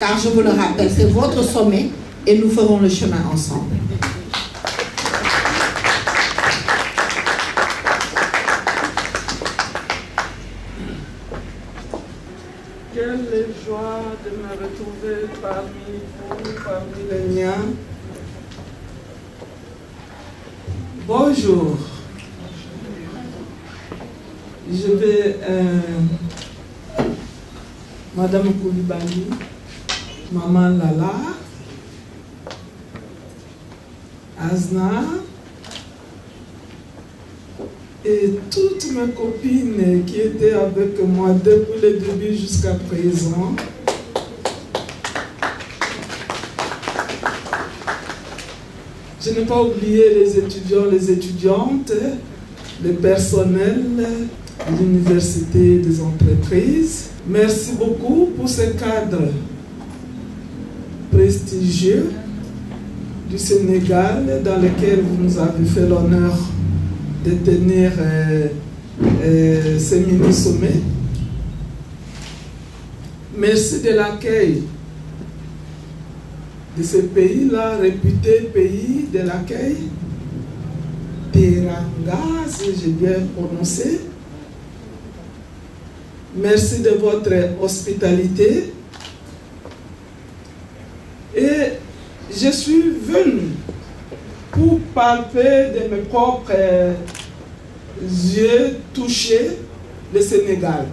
Car je vous le rappelle, c'est votre sommet et nous ferons le chemin ensemble. Quelle joie de me retrouver parmi vous, parmi les miens. Bonjour. Je vais, Madame Koulibaly, Maman Lala, Azna et toutes mes copines qui étaient avec moi depuis le début jusqu'à présent. Je n'ai pas oublié les étudiants, les étudiantes, le personnel de l'Université des entreprises. Merci beaucoup pour ce cadre prestigieux du Sénégal dans lequel vous nous avez fait l'honneur de tenir ces mini-sommets. Merci de l'accueil de ce pays-là, réputé pays de l'accueil, Teranga, si j'ai bien prononcé. Merci de votre hospitalité. Et je suis venu pour palper de mes propres yeux touchés le Sénégal.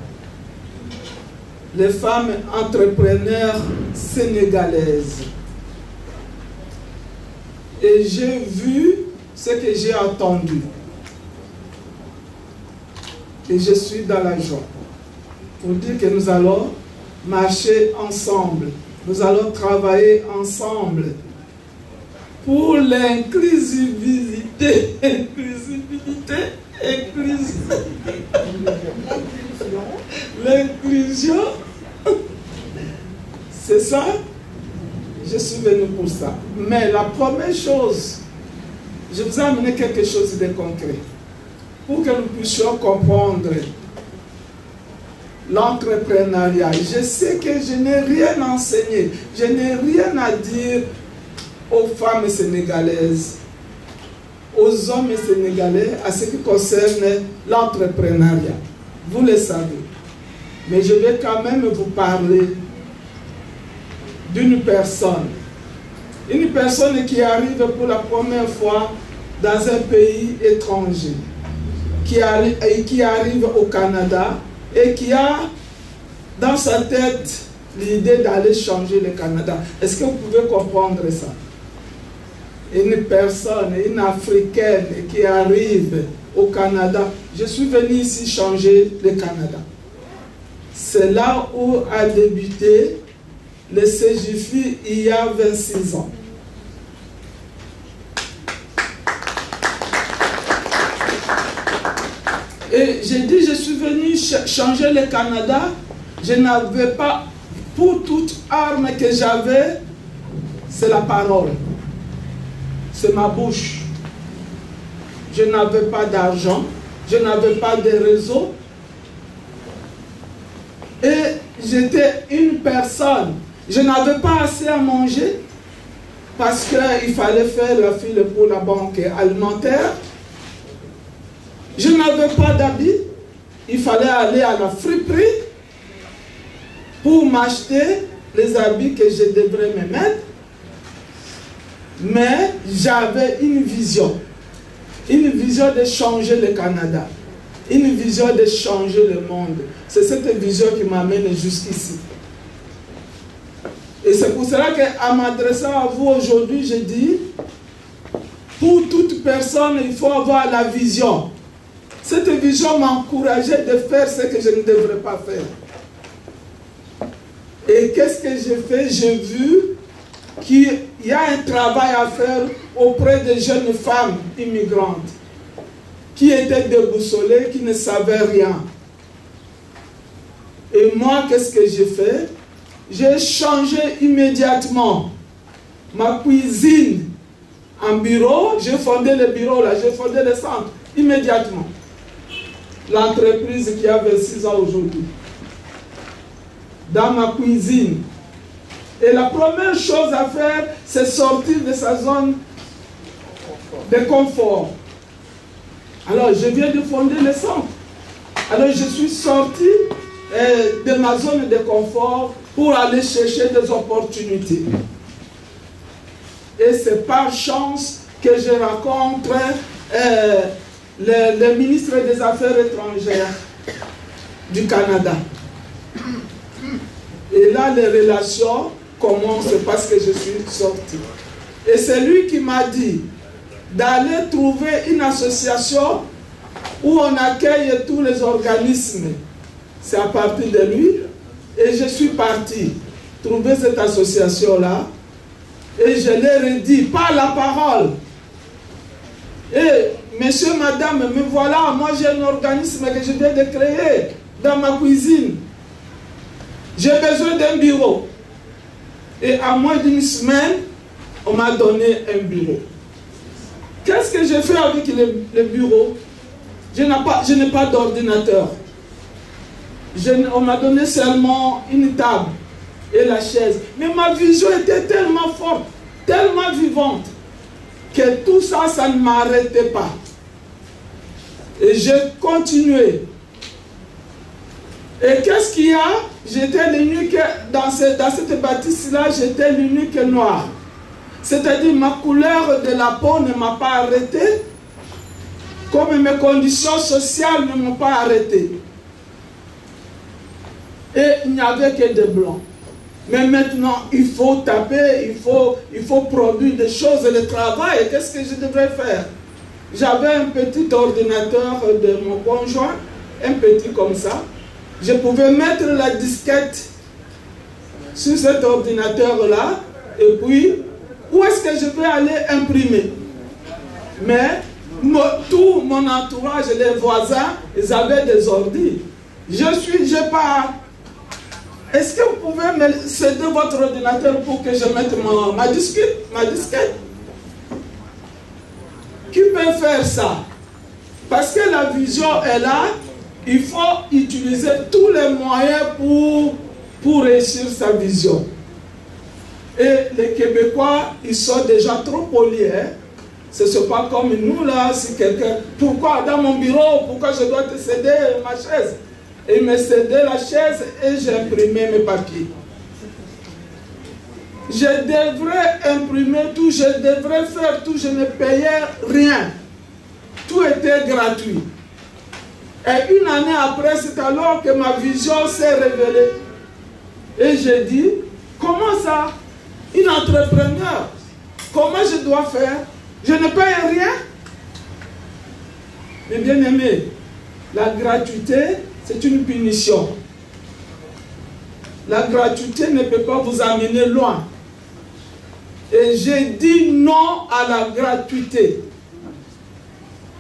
Les femmes entrepreneurs sénégalaises. Et j'ai vu ce que j'ai entendu. Et je suis dans la joie. Pour dire que nous allons marcher ensemble. Nous allons travailler ensemble pour l'inclusivité. L'inclusion. C'est ça. Je suis venu pour ça. Mais la première chose, je vous ai amené quelque chose de concret. Pour que nous puissions comprendre l'entrepreneuriat. Je sais que je n'ai rien enseigné, je n'ai rien à dire aux femmes sénégalaises, aux hommes sénégalais, à ce qui concerne l'entrepreneuriat. Vous le savez. Mais je vais quand même vous parler d'une personne. Une personne qui arrive pour la première fois dans un pays étranger, qui arrive au Canada, et qui a dans sa tête l'idée d'aller changer le Canada. Est-ce que vous pouvez comprendre ça? Une personne, une Africaine qui arrive au Canada, je suis venu ici changer le Canada. C'est là où a débuté le CGFI il y a 26 ans. Et j'ai dit, je suis venu changer le Canada. Je n'avais pas, pour toute arme que j'avais, c'est la parole. C'est ma bouche. Je n'avais pas d'argent. Je n'avais pas de réseau. Et j'étais une personne. Je n'avais pas assez à manger parce qu'il fallait faire la file pour la banque alimentaire. Je n'avais pas d'habits, il fallait aller à la friperie pour m'acheter les habits que je devrais me mettre. Mais j'avais une vision de changer le Canada, une vision de changer le monde. C'est cette vision qui m'amène jusqu'ici. Et c'est pour cela qu'en m'adressant à vous aujourd'hui, je dis, pour toute personne, il faut avoir la vision. Cette vision m'encourageait de faire ce que je ne devrais pas faire. Et qu'est-ce que j'ai fait? J'ai vu qu'il y a un travail à faire auprès des jeunes femmes immigrantes qui étaient déboussolées, qui ne savaient rien. Et moi, qu'est-ce que j'ai fait? J'ai changé immédiatement ma cuisine en bureau. J'ai fondé le bureau là, j'ai fondé le centre immédiatement. L'entreprise qui a 26 ans aujourd'hui. Dans ma cuisine, Et la première chose à faire, c'est sortir de sa zone de confort. Alors, je viens de fonder le centre. Alors, je suis sorti de ma zone de confort pour aller chercher des opportunités. Et c'est par chance que je rencontre le ministre des Affaires étrangères du Canada. Et là, les relations commencent parce que je suis sorti. Et c'est lui qui m'a dit d'aller trouver une association où on accueille tous les organismes. C'est à partir de lui. Et je suis parti trouver cette association-là. Et je leur ai dit, par la parole, et monsieur, madame, me voilà, moi j'ai un organisme que je viens de créer dans ma cuisine. J'ai besoin d'un bureau. Et à moins d'une semaine, on m'a donné un bureau. Qu'est-ce que j'ai fait avec le bureau? Je n'ai pas d'ordinateur. On m'a donné seulement une table et la chaise. Mais ma vision était tellement forte, tellement vivante, que tout ça, ça ne m'arrêtait pas. Et j'ai continué. Et qu'est-ce qu'il y a? J'étais l'unique, dans cette bâtisse-là, j'étais l'unique noir. C'est-à-dire, ma couleur de la peau ne m'a pas arrêté, comme mes conditions sociales ne m'ont pas arrêté. Et il n'y avait que des blancs. Mais maintenant, il faut taper, il faut produire des choses, le travail. Qu'est-ce que je devrais faire? J'avais un petit ordinateur de mon conjoint, un petit comme ça. Je pouvais mettre la disquette sur cet ordinateur-là, et puis, où est-ce que je vais aller imprimer? Mais tout mon entourage, les voisins, ils avaient des ordi. Je pars. Est-ce que vous pouvez me céder votre ordinateur pour que je mette ma disquette? Qui peut faire ça? Parce que la vision est là, il faut utiliser tous les moyens pour réussir sa vision. Et les Québécois, ils sont déjà trop polis. Hein? Ce n'est pas comme nous là, si quelqu'un... Pourquoi dans mon bureau, pourquoi je dois te céder ma chaise? Et il me cédait la chaise et j'ai imprimé mes papiers. Je devrais imprimer tout, je devrais faire tout, je ne payais rien. Tout était gratuit. Et une année après, c'est alors que ma vision s'est révélée. Et j'ai dit, comment ça? Une entrepreneur, comment je dois faire? Je ne paye rien. Mais bien aimé, la gratuité, c'est une punition. La gratuité ne peut pas vous amener loin. Et j'ai dit non à la gratuité.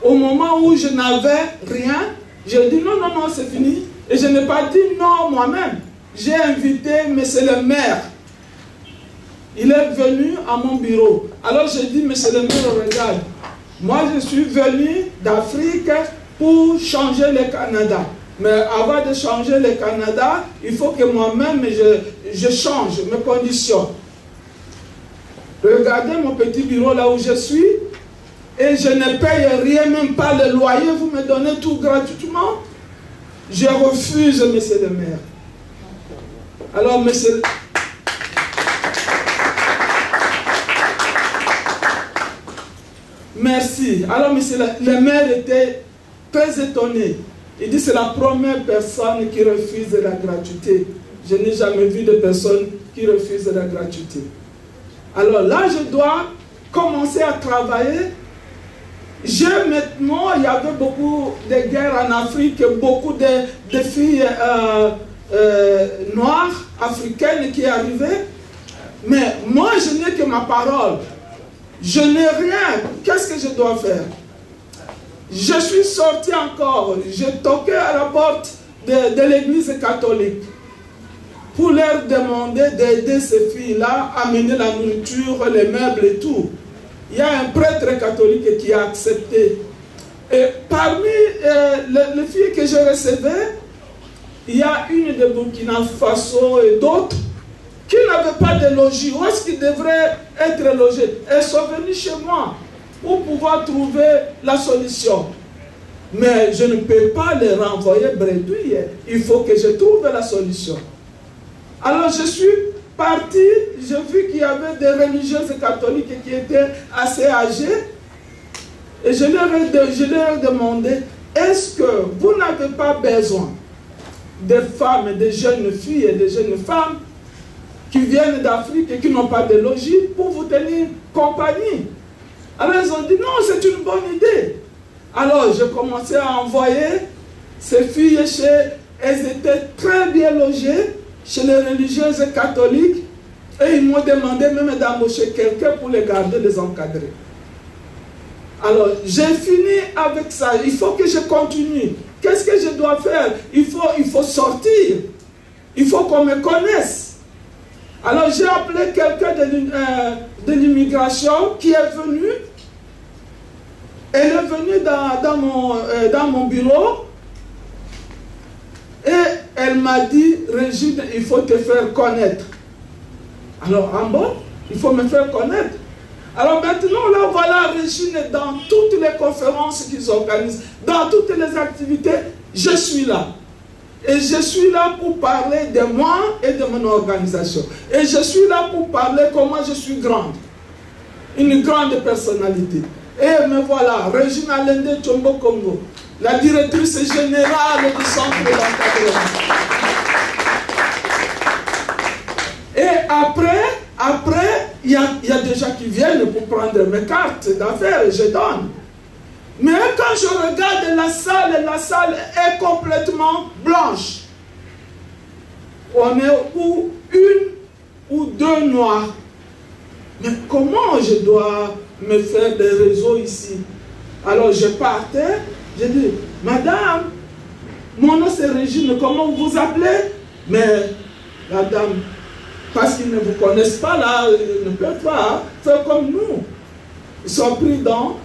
Au moment où je n'avais rien, j'ai dit non, non, non, c'est fini. Et je n'ai pas dit non moi-même. J'ai invité monsieur le maire. Il est venu à mon bureau. Alors j'ai dit, monsieur le maire, regarde, moi je suis venu d'Afrique pour changer le Canada. Mais avant de changer le Canada, il faut que moi-même je change mes conditions. Regardez mon petit bureau là où je suis. Et je ne paye rien, même pas le loyer. Vous me donnez tout gratuitement. Je refuse, monsieur le maire. Alors, monsieur... Merci. Alors, monsieur le maire était très étonné. Il dit, c'est la première personne qui refuse la gratuité. Je n'ai jamais vu de personne qui refuse la gratuité. Alors là, je dois commencer à travailler. Maintenant, il y avait beaucoup de guerres en Afrique, beaucoup de filles noires, africaines qui arrivaient. Mais moi, je n'ai que ma parole. Je n'ai rien. Qu'est-ce que je dois faire? Je suis sorti encore. J'ai toqué à la porte de l'église catholique pour leur demander d'aider ces filles-là à amener la nourriture, les meubles et tout. Il y a un prêtre catholique qui a accepté. Et parmi les filles que je recevais, il y a une de Burkina Faso et d'autres. qui n'avaient pas de logis, où est-ce qu'ils devraient être logés. Elles sont venues chez moi pour pouvoir trouver la solution. Mais je ne peux pas les renvoyer bredouilles. Il faut que je trouve la solution. Alors je suis parti, j'ai vu qu'il y avait des religieuses catholiques qui étaient assez âgées. Et je leur ai demandé, est-ce que vous n'avez pas besoin des femmes, des jeunes filles et des jeunes femmes qui viennent d'Afrique et qui n'ont pas de logis pour vous tenir compagnie? Alors ils ont dit, non, c'est une bonne idée. Alors j'ai commencé à envoyer ces filles elles étaient très bien logées chez les religieuses catholiques et ils m'ont demandé même d'embaucher quelqu'un pour les garder, les encadrer. Alors j'ai fini avec ça, il faut que je continue. Qu'est-ce que je dois faire? Il faut sortir, il faut qu'on me connaisse. Alors j'ai appelé quelqu'un de l'immigration qui est venu. Elle est venue dans mon bureau et elle m'a dit, Régine, il faut te faire connaître. Alors, en bas, il faut me faire connaître. Alors maintenant, là, voilà Régine dans toutes les conférences qu'ils organisent, dans toutes les activités, je suis là. Et je suis là pour parler de moi et de mon organisation. Et je suis là pour parler comment je suis grande. Une grande personnalité. Et me voilà, Regina Lende Tchombo Congo, la directrice générale du centre d'encadrement. Et après, il y a des gens qui viennent pour prendre mes cartes d'affaires et je donne. Mais quand je regarde la salle est complètement blanche. On est ou une ou deux noirs. Mais comment je dois me faire des réseaux ici? Alors je partais, j'ai dit, madame, mon nom c'est Régine, comment vous vous appelez? Mais la dame, parce qu'ils ne vous connaissent pas là, ils ne peuvent pas faire comme nous. Ils sont pris dans.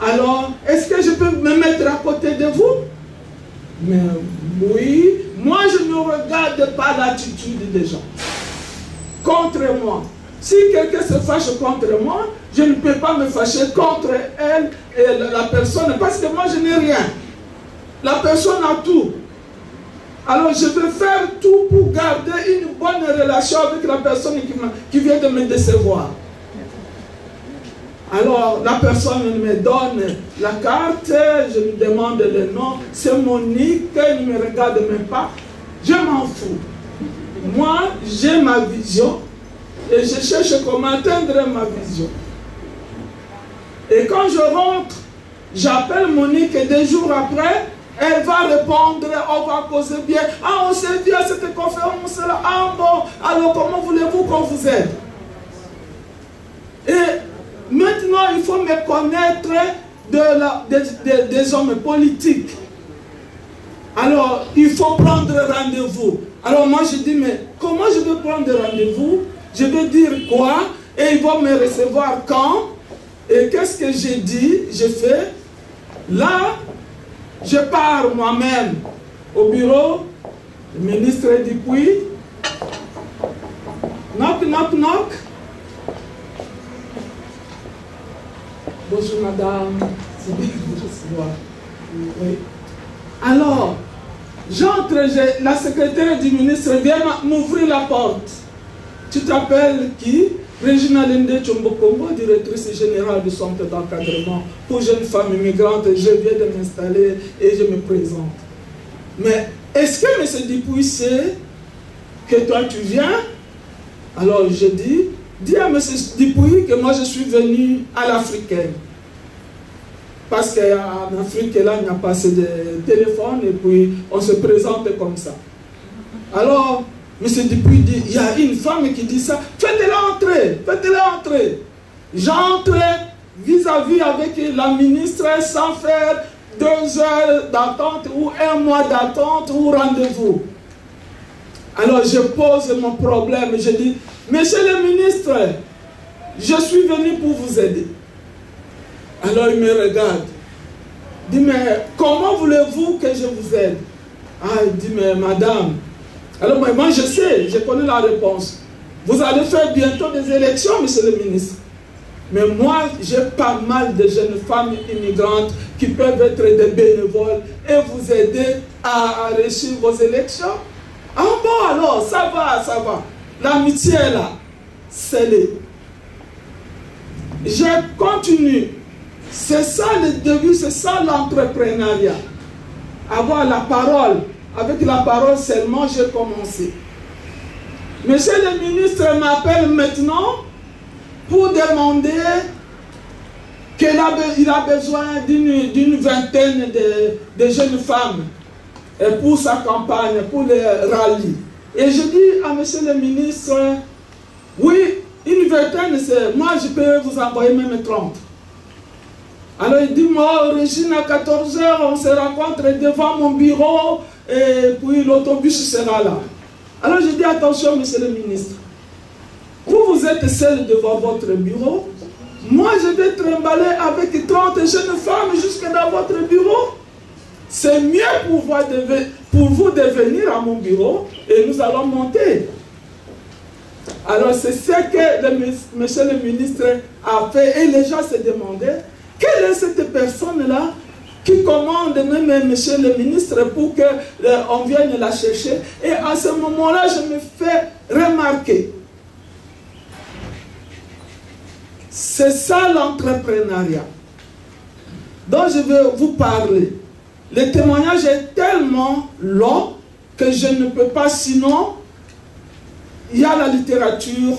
Alors, est-ce que je peux me mettre à côté de vous? Mais oui, moi je ne regarde pas l'attitude des gens contre moi. Si quelqu'un se fâche contre moi, je ne peux pas me fâcher contre elle et la personne, parce que moi je n'ai rien. La personne a tout. Alors je vais faire tout pour garder une bonne relation avec la personne qui vient de me décevoir. Alors la personne me donne la carte, je lui demande le nom, c'est Monique, elle ne me regarde même pas. Je m'en fous. Moi, j'ai ma vision et je cherche comment atteindre ma vision. Et quand je rentre, j'appelle Monique et 2 jours après, elle va répondre, on va causer bien. Ah, on s'est vu à cette conférence-là. Ah bon, alors comment voulez-vous qu'on vous aide? Et maintenant, il faut me connaître des hommes politiques. Alors, il faut prendre rendez-vous. Alors moi, je dis, mais comment je vais prendre rendez-vous? Je vais dire quoi? Et ils vont me recevoir quand? Et qu'est-ce que j'ai dit? J'ai fait. Là, je pars moi-même au bureau. Le ministre dit oui. Knock, knock, knock. Bonjour madame. C'est bien de vous recevoir. Oui. Alors, j'entre, la secrétaire du ministre vient m'ouvrir la porte. Tu t'appelles qui? Regina Lende Tchombo-Congo, directrice générale du centre d'encadrement pour jeunes femmes immigrantes. Je viens de m'installer et je me présente. Mais est-ce que M. Dupuis sait que toi tu viens? Alors je dis à M. Dupuis que moi je suis venu à l'africaine. Parce qu'en Afrique, là, il n'y a pas assez de téléphone et puis on se présente comme ça. Alors, M. Dupuis dit, il y a une femme qui dit ça, faites-la entrer, faites-la entrer. J'entre vis-à-vis avec la ministre sans faire 2 heures d'attente ou 1 mois d'attente ou rendez-vous. Alors je pose mon problème, je dis, monsieur le ministre, je suis venu pour vous aider. Alors il me regarde, il dit, mais comment voulez-vous que je vous aide? Ah, il dit, mais madame, alors moi je sais, je connais la réponse. Vous allez faire bientôt des élections, monsieur le ministre. Mais moi, j'ai pas mal de jeunes femmes immigrantes qui peuvent être des bénévoles et vous aider à réussir vos élections. Ah bon, alors, ça va, ça va. L'amitié est là. Scellée. Je continue. C'est ça le début, c'est ça l'entrepreneuriat. Avoir la parole. Avec la parole seulement, j'ai commencé. Monsieur le ministre m'appelle maintenant pour demander qu'il a besoin d'une vingtaine de jeunes femmes pour sa campagne, pour les rallyes. Et je dis à monsieur le ministre, oui, une vingtaine, moi je peux vous envoyer même 30. Alors il dit, moi, Régine, à 14 h, on se rencontre devant mon bureau et puis l'autobus sera là. Alors je dis, attention, monsieur le ministre, vous êtes seul devant votre bureau, moi je vais trimballer avec 30 jeunes femmes jusque dans votre bureau. C'est mieux pour vous de venir à mon bureau et nous allons monter. Alors c'est ce que monsieur le ministre a fait et les gens se demandaient, quelle est cette personne-là qui commande même monsieur le ministre pour qu'on vienne la chercher. Et à ce moment-là, je me fais remarquer. C'est ça l'entrepreneuriat dont je vais vous parler. Le témoignage est tellement long que je ne peux pas, sinon il y a la littérature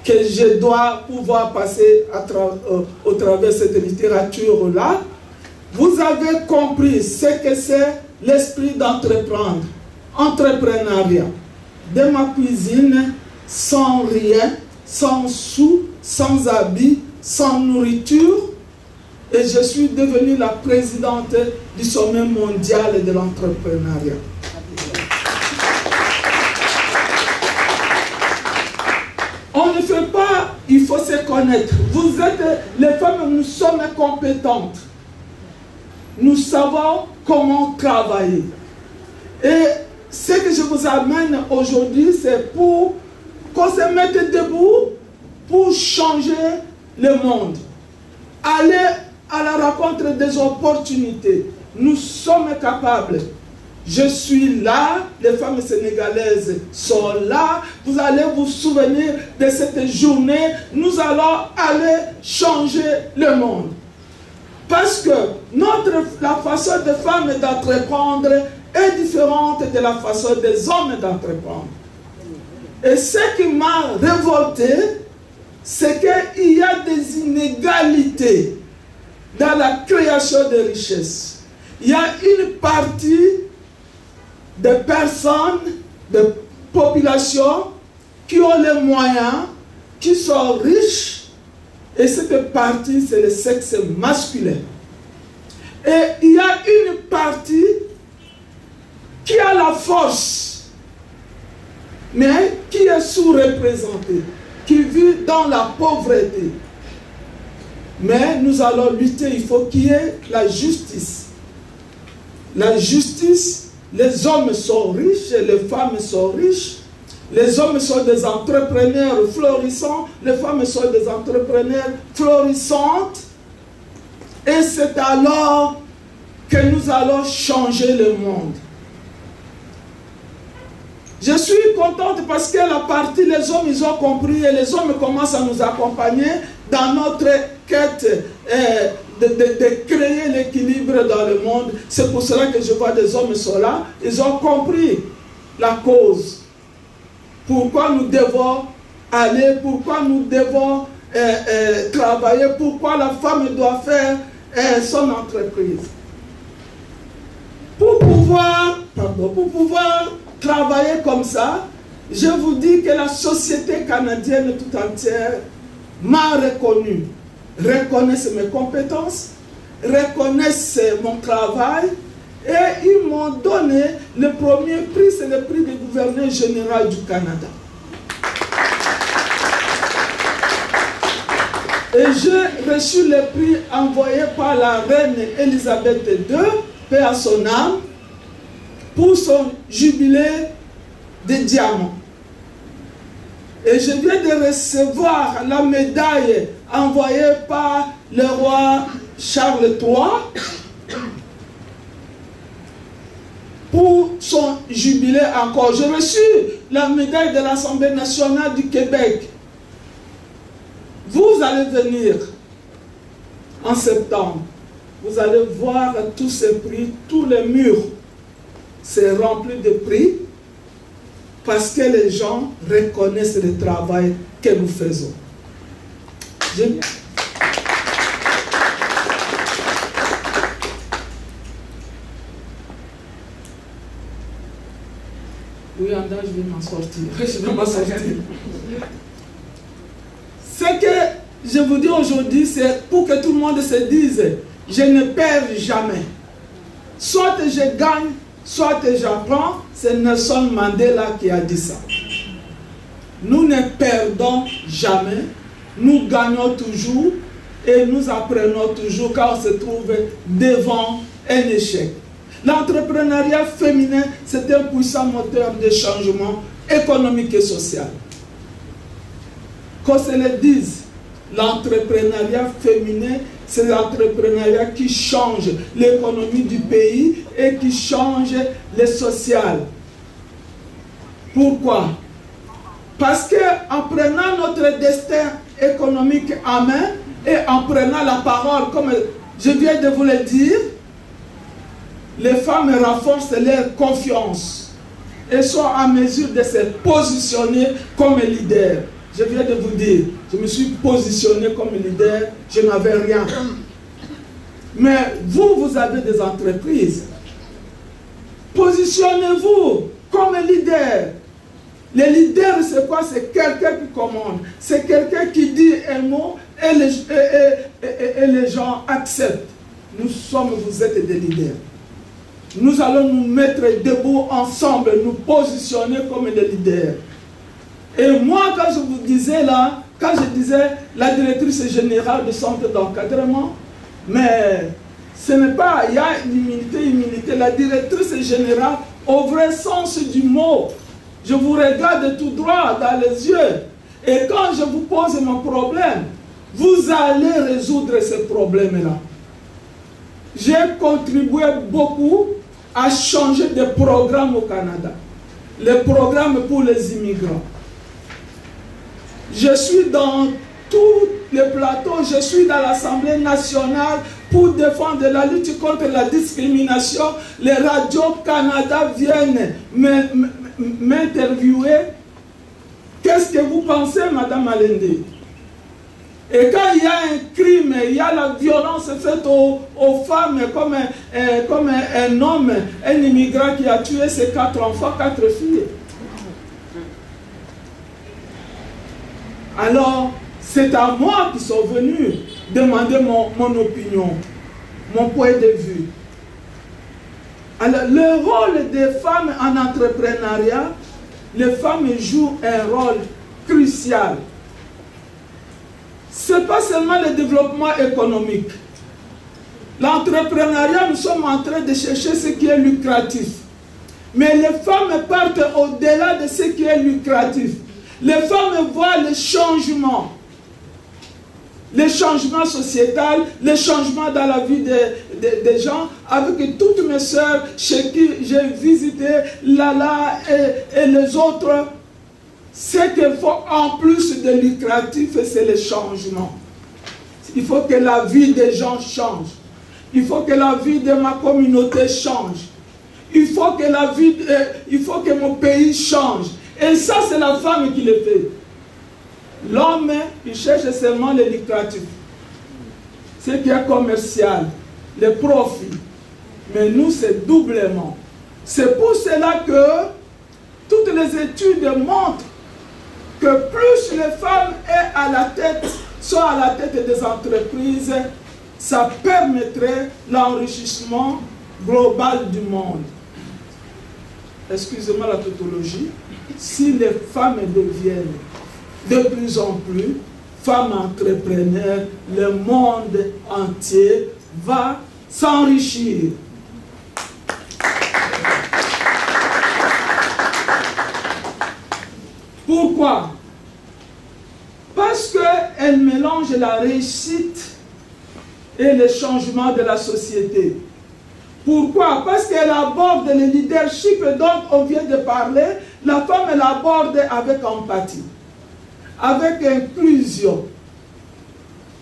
que je dois pouvoir passer au travers de cette littérature-là. Vous avez compris ce que c'est l'esprit d'entreprendre, entrepreneuriat. De ma cuisine, sans rien, sans sous, sans habits, sans nourriture, et je suis devenue la présidente du sommet mondial de l'entrepreneuriat. On ne fait pas, il faut se connaître. Vous êtes, les femmes, nous sommes compétentes. Nous savons comment travailler. Et ce que je vous amène aujourd'hui, c'est pour qu'on se mette debout pour changer le monde. Aller à la rencontre des opportunités. Nous sommes capables. Je suis là, les femmes sénégalaises sont là. Vous allez vous souvenir de cette journée. Nous allons aller changer le monde. Parce que la façon des femmes d'entreprendre est différente de la façon des hommes d'entreprendre. Et ce qui m'a révolté, c'est qu'il y a des inégalités dans la création de richesses. Il y a une partie de personnes, de populations qui ont les moyens, qui sont riches, et cette partie, c'est le sexe masculin. Et il y a une partie qui a la force, mais qui est sous-représentée, qui vit dans la pauvreté. Mais nous allons lutter, il faut qu'il y ait la justice. La justice, les hommes sont riches, les femmes sont riches. Les hommes sont des entrepreneurs florissants, les femmes sont des entrepreneurs florissantes. Et c'est alors que nous allons changer le monde. Je suis contente parce que la partie, les hommes, ils ont compris et les hommes commencent à nous accompagner dans notre quête de créer l'équilibre dans le monde. C'est pour cela que je vois des hommes sont là. Ils ont compris la cause. Pourquoi nous devons aller, pourquoi nous devons travailler, pourquoi la femme doit faire son entreprise. Pour pouvoir travailler comme ça, je vous dis que la société canadienne tout entière m'a reconnu, reconnaissent mes compétences, reconnaissent mon travail, et ils m'ont donné le premier prix, c'est le prix du gouverneur général du Canada. Et j'ai reçu le prix envoyé par la reine Elisabeth II, paix à son âme, pour son jubilé de diamant. Et je viens de recevoir la médaille envoyée par le roi Charles III pour son jubilé encore. J'ai reçu la médaille de l'Assemblée nationale du Québec. Vous allez venir en septembre. Vous allez voir tous ces prix, tous les murs, c'est rempli de prix parce que les gens reconnaissent le travail que nous faisons. Oui, Anda, je vais m'en sortir. Je vais m'en sortir. Ce que je vous dis aujourd'hui, c'est pour que tout le monde se dise, je ne perds jamais. Soit je gagne, soit j'apprends. C'est Nelson Mandela qui a dit ça. Nous ne perdons jamais. Nous gagnons toujours et nous apprenons toujours quand on se trouve devant un échec. L'entrepreneuriat féminin, c'est un puissant moteur de changement économique et social. Qu'on se le dise, l'entrepreneuriat féminin, c'est l'entrepreneuriat qui change l'économie du pays et qui change le social. Pourquoi? Parce qu'en prenant notre destin économique en main et en prenant la parole, comme je viens de vous le dire, les femmes renforcent leur confiance et sont en mesure de se positionner comme leader. Je viens de vous dire, je me suis positionné comme leader, je n'avais rien. Mais vous, vous avez des entreprises. Positionnez-vous comme leader. Le leader, c'est quoi? C'est quelqu'un qui commande. C'est quelqu'un qui dit un mot et les gens acceptent. Vous êtes des leaders. Nous allons nous mettre debout ensemble, nous positionner comme des leaders. Et moi, quand je vous disais là, quand je disais la directrice générale du centre d'encadrement, mais ce n'est pas, il y a une humilité. La directrice générale, au vrai sens du mot, je vous regarde tout droit dans les yeux. Et quand je vous pose mon problème, vous allez résoudre ce problème-là. J'ai contribué beaucoup à changer de programme au Canada. Les programmes pour les immigrants. Je suis dans tous les plateaux, je suis dans l'Assemblée nationale pour défendre la lutte contre la discrimination. Les radios Canada viennent m'interviewer. Qu'est-ce que vous pensez, Madame Alende? Et quand il y a un crime, il y a la violence faite aux femmes, comme un homme, un immigrant qui a tué ses 4 enfants, 4 filles. Alors, c'est à moi qu'ils sont venus demander mon opinion, mon point de vue. Alors, le rôle des femmes en entrepreneuriat, les femmes jouent un rôle crucial. Ce n'est pas seulement le développement économique. L'entrepreneuriat, nous sommes en train de chercher ce qui est lucratif. Mais les femmes partent au-delà de ce qui est lucratif. Les femmes voient les changements sociétal, les changements dans la vie des gens. Avec toutes mes soeurs chez qui j'ai visité Lala et les autres, ce qu'il faut en plus de lucratif, c'est le changement. Il faut que la vie des gens change. Il faut que la vie de ma communauté change. Il faut que mon pays change. Et ça, c'est la femme qui le fait. L'homme, il cherche seulement le lucratif. Ce qui est commercial, le profit. Mais nous, c'est doublement. C'est pour cela que toutes les études montrent que plus les femmes sont à la tête des entreprises, ça permettrait l'enrichissement global du monde. Excusez-moi la tautologie. Si les femmes deviennent de plus en plus femmes entrepreneurs, le monde entier va s'enrichir. Pourquoi? elle mélange la réussite et le changement de la société. Pourquoi? Parce qu'elle aborde le leadership dont on vient de parler. La femme, elle aborde avec empathie, avec inclusion.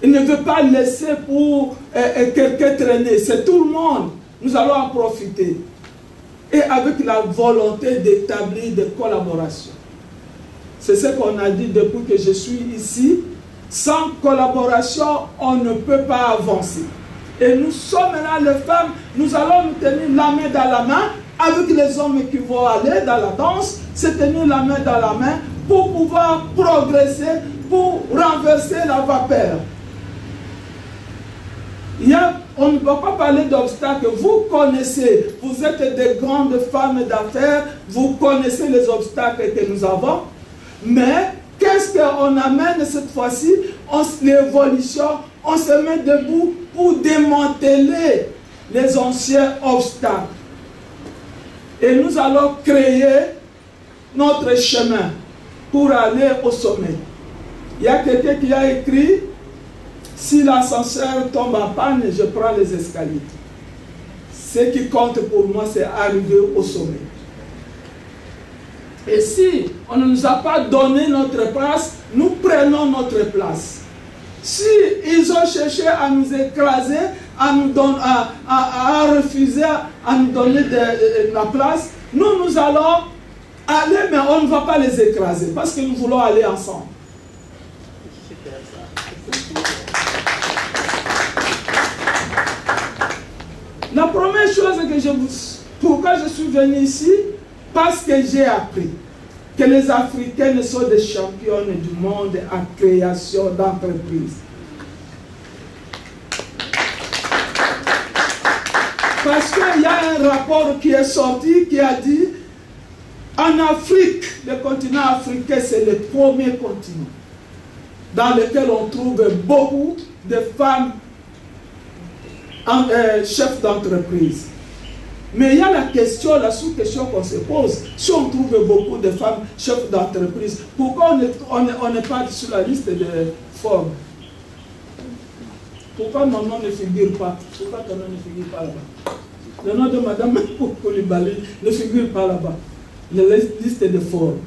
Elle ne veut pas laisser pour quelqu'un traîner. C'est tout le monde. Nous allons en profiter. Et avec la volonté d'établir des collaborations. C'est ce qu'on a dit depuis que je suis ici. Sans collaboration, on ne peut pas avancer. Et nous sommes là, les femmes, nous allons nous tenir la main dans la main avec les hommes qui vont aller dans la danse, se tenir la main dans la main pour pouvoir progresser, pour renverser la vapeur. On ne va pas parler d'obstacles. Vous connaissez, vous êtes des grandes femmes d'affaires, vous connaissez les obstacles que nous avons, mais qu'est-ce qu'on amène cette fois-ci? L'évolution, on se met debout pour démanteler les anciens obstacles. Et nous allons créer notre chemin pour aller au sommet. Il y a quelqu'un qui a écrit: si l'ascenseur tombe en panne, je prends les escaliers. Ce qui compte pour moi, c'est arriver au sommet. Et si on ne nous a pas donné notre place, nous prenons notre place. Si ils ont cherché à nous écraser, à refuser à nous donner la place, nous allons aller, mais on ne va pas les écraser parce que nous voulons aller ensemble. La première chose pourquoi je suis venu ici, parce que j'ai appris que les Africaines sont des championnes du monde en création d'entreprises. Parce qu'il y a un rapport qui est sorti qui a dit: en Afrique, le continent africain, c'est le premier continent dans lequel on trouve beaucoup de femmes chefs d'entreprise. Mais il y a la question, la sous-question qu'on se pose. Si on trouve beaucoup de femmes chefs d'entreprise, pourquoi on n'est pas sur la liste de Forbes? Pourquoi mon nom ne figure pas? Pourquoi ton nom ne figure pas là-bas? Le nom de Madame Koulibaly ne figure pas là-bas. La liste de Forbes.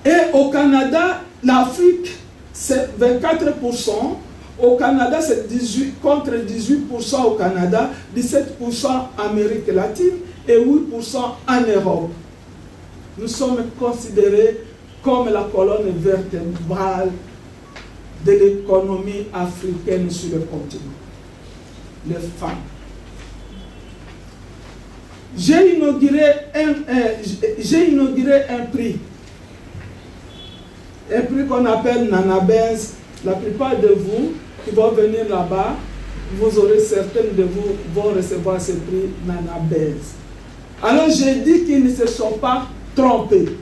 Et au Canada, l'Afrique, c'est 24%. Au Canada, c'est 18 contre 18% au Canada, 17% en Amérique latine et 8% en Europe. Nous sommes considérés comme la colonne vertébrale de l'économie africaine sur le continent. Les femmes. J'ai inauguré un prix. Un prix qu'on appelle Nana Benz. La plupart de vous qui vont venir là-bas, vous aurez certaines de vous vont recevoir ce prix Nana Benz. Alors j'ai dit qu'ils ne se sont pas trompés.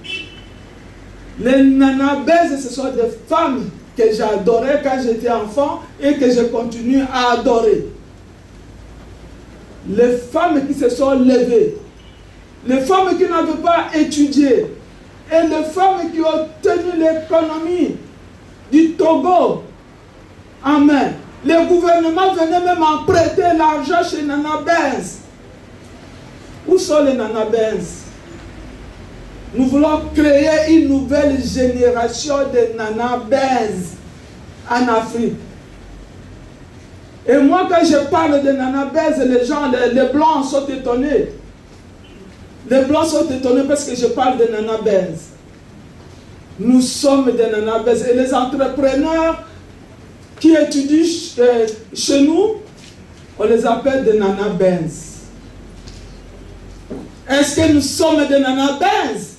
Les Nana Benz, ce sont des femmes que j'adorais quand j'étais enfant et que je continue à adorer. Les femmes qui se sont levées, les femmes qui n'avaient pas étudié, et les femmes qui ont tenu l'économie du Togo en main. Le gouvernement venait même en prêter l'argent chez Nana Benz. Où sont les Nana Benz? Nous voulons créer une nouvelle génération de Nana Benz en Afrique. Et moi, quand je parle de Nana Benz, les Blancs sont étonnés. Les Blancs sont étonnés parce que je parle de Nana Benz. Nous sommes des Nana Benz. Et les entrepreneurs qui étudient chez nous, on les appelle des Nana Benz. Est-ce que nous sommes des Nana Benz?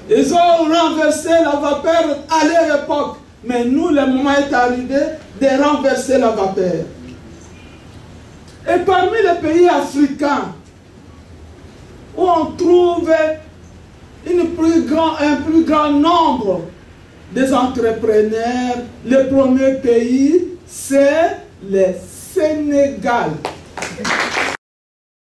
Ils ont renversé la vapeur à leur époque. Mais nous, le moment est arrivé de renverser la vapeur. Et parmi les pays africains, où on trouve un plus grand nombre des entrepreneurs, le premier pays, c'est le Sénégal.